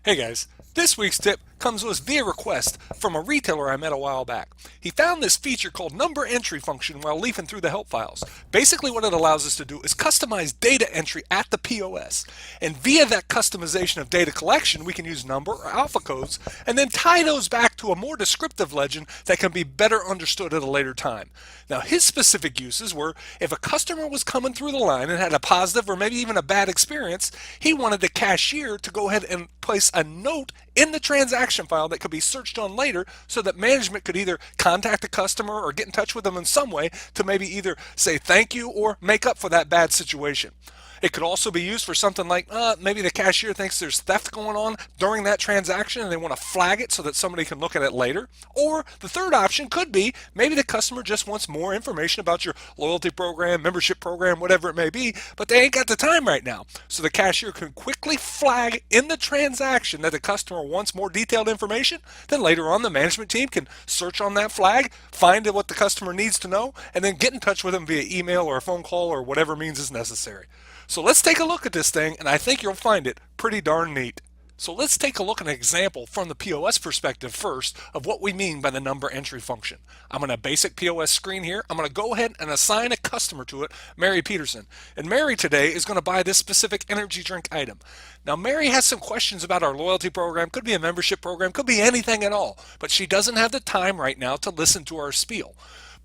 Hey guys, this week's tip comes to us via request from a retailer I met a while back. He found this feature called number entry function while leafing through the help files. Basically what it allows us to do is customize data entry at the POS. And via that customization of data collection, we can use number or alpha codes and then tie those back to a more descriptive legend that can be better understood at a later time. Now his specific uses were if a customer was coming through the line and had a positive or maybe even a bad experience, he wanted the cashier to go ahead and place a note in the transaction file that could be searched on later so that management could either contact the customer or get in touch with them in some way to maybe either say thank you or make up for that bad situation. It could also be used for something like maybe the cashier thinks there's theft going on during that transaction and they want to flag it so that somebody can look at it later. Or the third option could be maybe the customer just wants more information about your loyalty program, membership program, whatever it may be, but they ain't got the time right now. So the cashier can quickly flag in the transaction that the customer wants more detailed information. Then later on, the management team can search on that flag, find what the customer needs to know, and then get in touch with them via email or a phone call or whatever means is necessary. So let's take a look at this thing, and I think you'll find it pretty darn neat. So let's take a look at an example from the POS perspective first of what we mean by the number entry function. I'm on a basic POS screen here. I'm going to go ahead and assign a customer to it, Mary Peterson. And Mary today is going to buy this specific energy drink item. Now Mary has some questions about our loyalty program, could be a membership program, could be anything at all, but she doesn't have the time right now to listen to our spiel.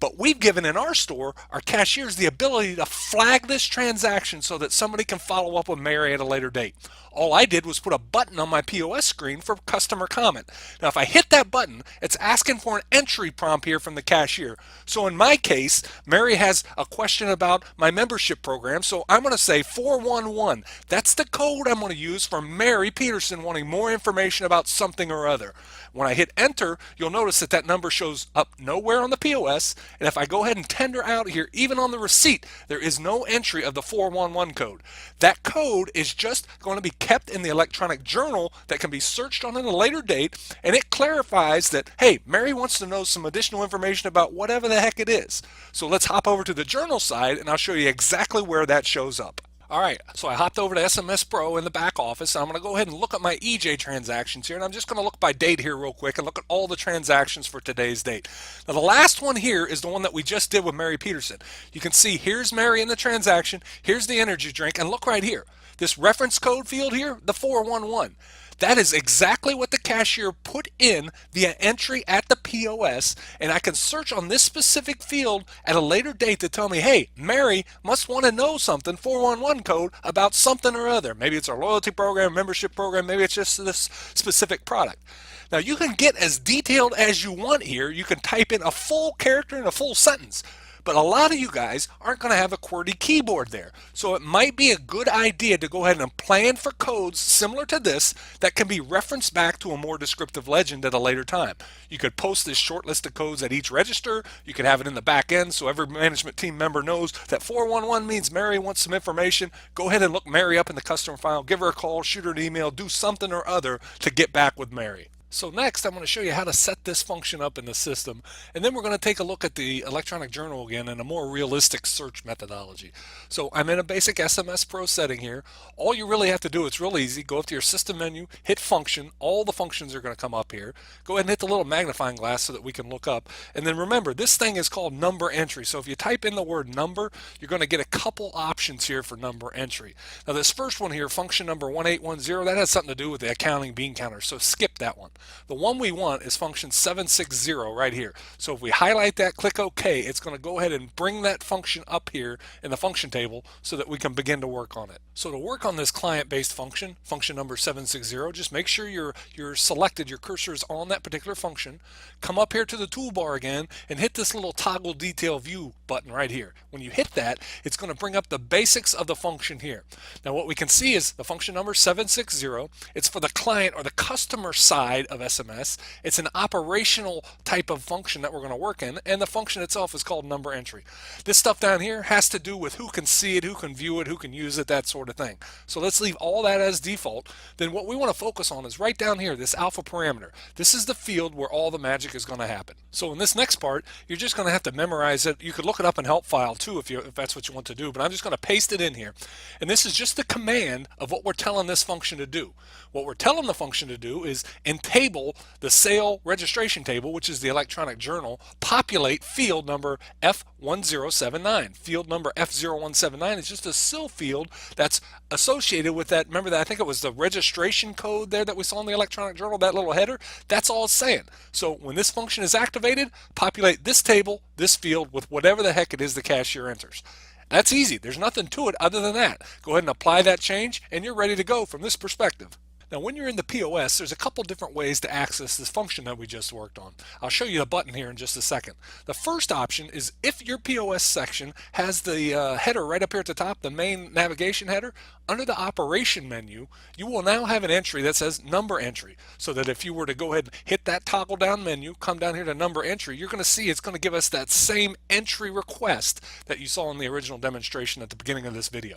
But we've given in our store our cashiers the ability to flag this transaction so that somebody can follow up with Mary at a later date. All I did was put a button on my POS screen for customer comment. Now if I hit that button, it's asking for an entry prompt here from the cashier. So in my case, Mary has a question about my membership program, so I'm going to say 411. That's the code I'm going to use for Mary Peterson wanting more information about something or other. When I hit enter, you'll notice that that number shows up nowhere on the POS, and if I go ahead and tender out here, even on the receipt, there is no entry of the 411 code. That code is just going to be kept in the electronic journal that can be searched on at a later date, and it clarifies that, hey, Mary wants to know some additional information about whatever the heck it is. So let's hop over to the journal side, and I'll show you exactly where that shows up. Alright, so I hopped over to SMS Pro in the back office. I'm going to go ahead and look at my EJ transactions here, and I'm just going to look by date here real quick and look at all the transactions for today's date. Now the last one here is the one that we just did with Mary Peterson. You can see here's Mary in the transaction, here's the energy drink, and look right here. This reference code field here, the 411. That is exactly what the cashier put in via entry at the POS, and I can search on this specific field at a later date to tell me, hey, Mary must want to know something, 411 code, about something or other. Maybe it's our loyalty program, membership program, maybe it's just this specific product. Now you can get as detailed as you want here. You can type in a full character in a full sentence. But a lot of you guys aren't going to have a QWERTY keyboard there. So it might be a good idea to go ahead and plan for codes similar to this that can be referenced back to a more descriptive legend at a later time. You could post this short list of codes at each register. You could have it in the back end so every management team member knows that 411 means Mary wants some information. Go ahead and look Mary up in the customer file, give her a call, shoot her an email, do something or other to get back with Mary. So next I'm going to show you how to set this function up in the system, and then we're going to take a look at the electronic journal again in a more realistic search methodology. So I'm in a basic SMS Pro setting here. All you really have to do, it's real easy, go up to your system menu, hit function, all the functions are going to come up here. Go ahead and hit the little magnifying glass so that we can look up. And then remember, this thing is called number entry. So if you type in the word number, you're going to get a couple options here for number entry. Now this first one here, function number 1810, that has something to do with the accounting bean counter, so skip that one. The one we want is function 760 right here. So if we highlight that, click OK, it's going to go ahead and bring that function up here in the function table so that we can begin to work on it. So to work on this client-based function, function number 760, just make sure you're selected, your cursor is on that particular function. Come up here to the toolbar again and hit this little toggle detail view button right here. When you hit that, it's going to bring up the basics of the function here. Now what we can see is the function number 760, it's for the client or the customer side of SMS. It's an operational type of function that we're going to work in, and the function itself is called number entry. This stuff down here has to do with who can see it, who can view it, who can use it, that sort of thing. So let's leave all that as default. Then what we want to focus on is right down here, this alpha parameter. This is the field where all the magic is going to happen. So in this next part, you're just going to have to memorize it. You could look look it up in help file too if that's what you want to do, but I'm just going to paste it in here. And this is just the command of what we're telling this function to do. What we're telling the function to do is in table, the sale registration table, which is the electronic journal, populate field number F1079. Field number F0179 is just a SIL field that's associated with that. Remember that I think it was the registration code there that we saw in the electronic journal, that little header. That's all it's saying. So when this function is activated, populate this table, this field with whatever the heck it is the cashier enters. That's easy. There's nothing to it other than that. Go ahead and apply that change and you're ready to go from this perspective. Now when you're in the POS, there's a couple different ways to access this function that we just worked on. I'll show you the button here in just a second. The first option is if your POS section has the header right up here at the top, the main navigation header, under the operation menu, you will now have an entry that says number entry. So that if you were to go ahead and hit that toggle down menu, come down here to number entry, you're going to see it's going to give us that same entry request that you saw in the original demonstration at the beginning of this video.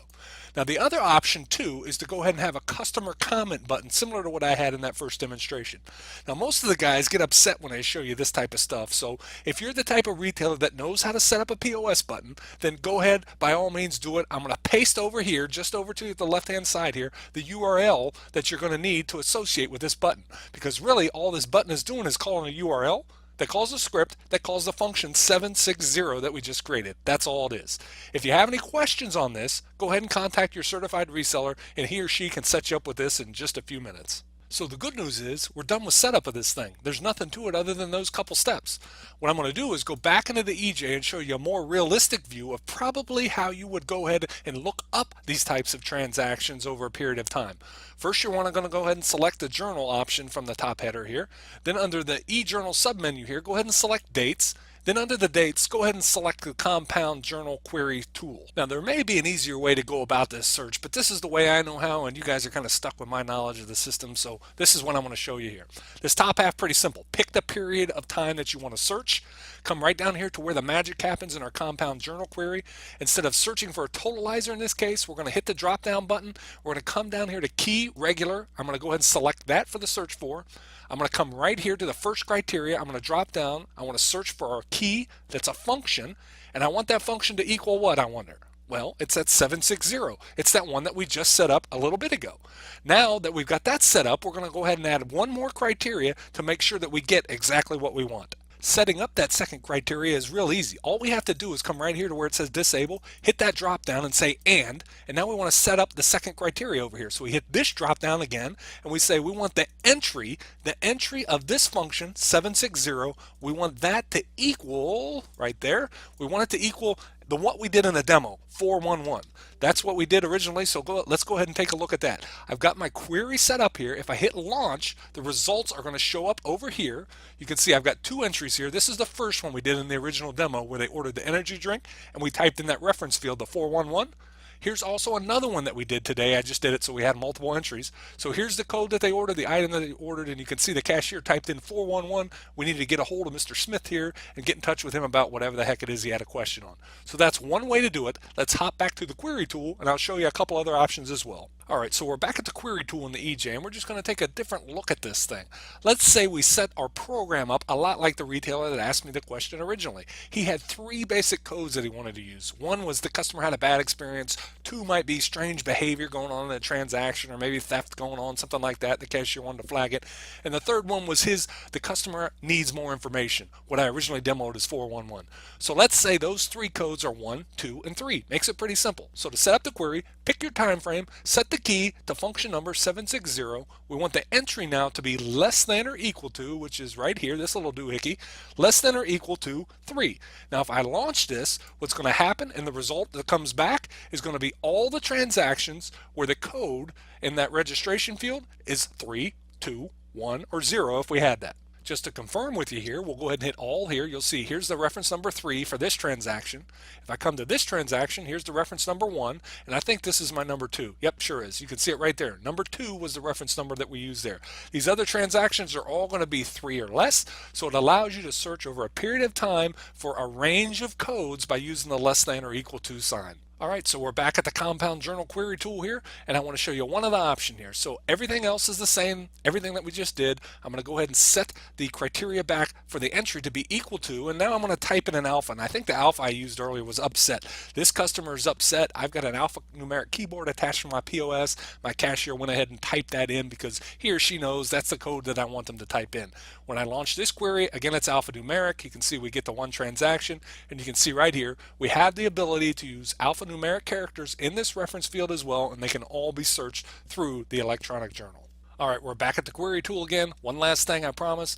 Now the other option too is to go ahead and have a customer comment button similar to what I had in that first demonstration. Now most of the guys get upset when I show you this type of stuff, so if you're the type of retailer that knows how to set up a POS button, then go ahead, by all means do it. I'm going to paste over here, just over to the left hand side here, the URL that you're going to need to associate with this button, because really all this button is doing is calling a URL that calls a script that calls the function 760 that we just created. That's all it is. If you have any questions on this, go ahead and contact your certified reseller and he or she can set you up with this in just a few minutes. So the good news is we're done with setup of this thing. There's nothing to it other than those couple steps. What I'm going to do is go back into the EJ and show you a more realistic view of probably how you would go ahead and look up these types of transactions over a period of time. First, you're going to go ahead and select the journal option from the top header here. Then under the eJournal submenu here, go ahead and select dates. Then under the dates, go ahead and select the compound journal query tool. Now there may be an easier way to go about this search, but this is the way I know how, and you guys are kind of stuck with my knowledge of the system, so this is what I'm going to show you here. This top half, pretty simple. Pick the period of time that you want to search. Come right down here to where the magic happens in our compound journal query. Instead of searching for a totalizer in this case, we're going to hit the drop down button. We're going to come down here to key regular. I'm going to go ahead and select that for the search for. I'm going to come right here to the first criteria. I'm going to drop down. I want to search for our key that's a function, and I want that function to equal what, I wonder? Well, it's at 760. It's that one that we just set up a little bit ago. Now that we've got that set up, we're going to go ahead and add one more criteria to make sure that we get exactly what we want. Setting up that second criteria is real easy. All we have to do is come right here to where it says disable, hit that drop down and say and now we want to set up the second criteria over here. So we hit this drop down again and we say we want the entry of this function 760, we want that to equal, right there, we want it to equal what we did in the demo, 411. That's what we did originally, so let's go ahead and take a look at that. I've got my query set up here. If I hit launch, the results are going to show up over here. You can see I've got two entries here. This is the first one we did in the original demo where they ordered the energy drink and we typed in that reference field, the 411. Here's also another one that we did today. I just did it so we had multiple entries. So here's the code that they ordered, the item that they ordered, and you can see the cashier typed in 411. We need to get a hold of Mr. Smith here and get in touch with him about whatever the heck it is he had a question on. So that's one way to do it. Let's hop back to the query tool and I'll show you a couple other options as well. Alright, so we're back at the query tool in the EJ and we're just going to take a different look at this thing. Let's say we set our program up a lot like the retailer that asked me the question originally. He had three basic codes that he wanted to use. One was the customer had a bad experience. Two might be strange behavior going on in a transaction or maybe theft going on, something like that. The cashier wanted to flag it. And the third one was the customer needs more information. What I originally demoed is 411. So let's say those three codes are 1, 2, and 3. Makes it pretty simple. So to set up the query, pick your time frame, set the key to function number 760. We want the entry now to be less than or equal to, which is right here, this little doohickey, less than or equal to 3. Now if I launch this, what's going to happen and the result that comes back is going to be all the transactions where the code in that registration field is 3, 2, 1, or 0 if we had that. Just to confirm with you here, we'll go ahead and hit all here. You'll see here's the reference number 3 for this transaction. If I come to this transaction, here's the reference number 1, and I think this is my number 2. Yep, sure is. You can see it right there. Number 2 was the reference number that we used there. These other transactions are all going to be 3 or less, so it allows you to search over a period of time for a range of codes by using the less than or equal to sign. All right, so we're back at the compound journal query tool here, and I want to show you one other option here. So everything else is the same, everything that we just did. I'm going to go ahead and set the criteria back for the entry to be equal to, and now I'm going to type in an alpha, and I think the alpha I used earlier was upset. This customer is upset. I've got an alphanumeric keyboard attached to my POS. My cashier went ahead and typed that in because he or she knows that's the code that I want them to type in. When I launch this query, again, it's alphanumeric. You can see we get the one transaction, and you can see right here, we have the ability to use alphanumeric characters in this reference field as well, and they can all be searched through the electronic journal. All right, we're back at the query tool again. One last thing, I promise.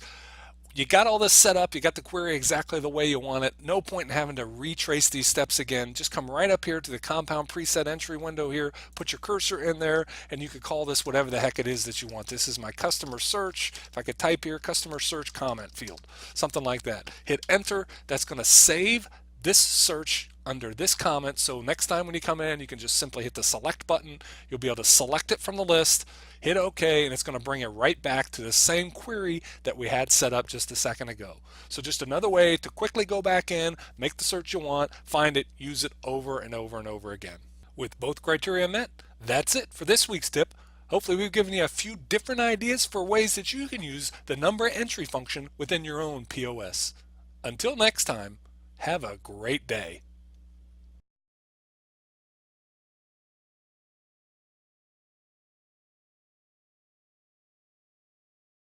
You got all this set up, you got the query exactly the way you want it. No point in having to retrace these steps again. Just come right up here to the compound preset entry window here, put your cursor in there, and you could call this whatever the heck it is that you want. This is my customer search. If I could type here, customer search comment field, something like that. Hit enter. That's going to save this search under this comment, so next time when you come in, you can just simply hit the select button. You'll be able to select it from the list, hit OK, and it's going to bring it right back to the same query that we had set up just a second ago. So just another way to quickly go back in, make the search you want, find it, use it over and over and over again. With both criteria met, that's it for this week's tip. Hopefully we've given you a few different ideas for ways that you can use the number entry function within your own POS. Until next time, have a great day.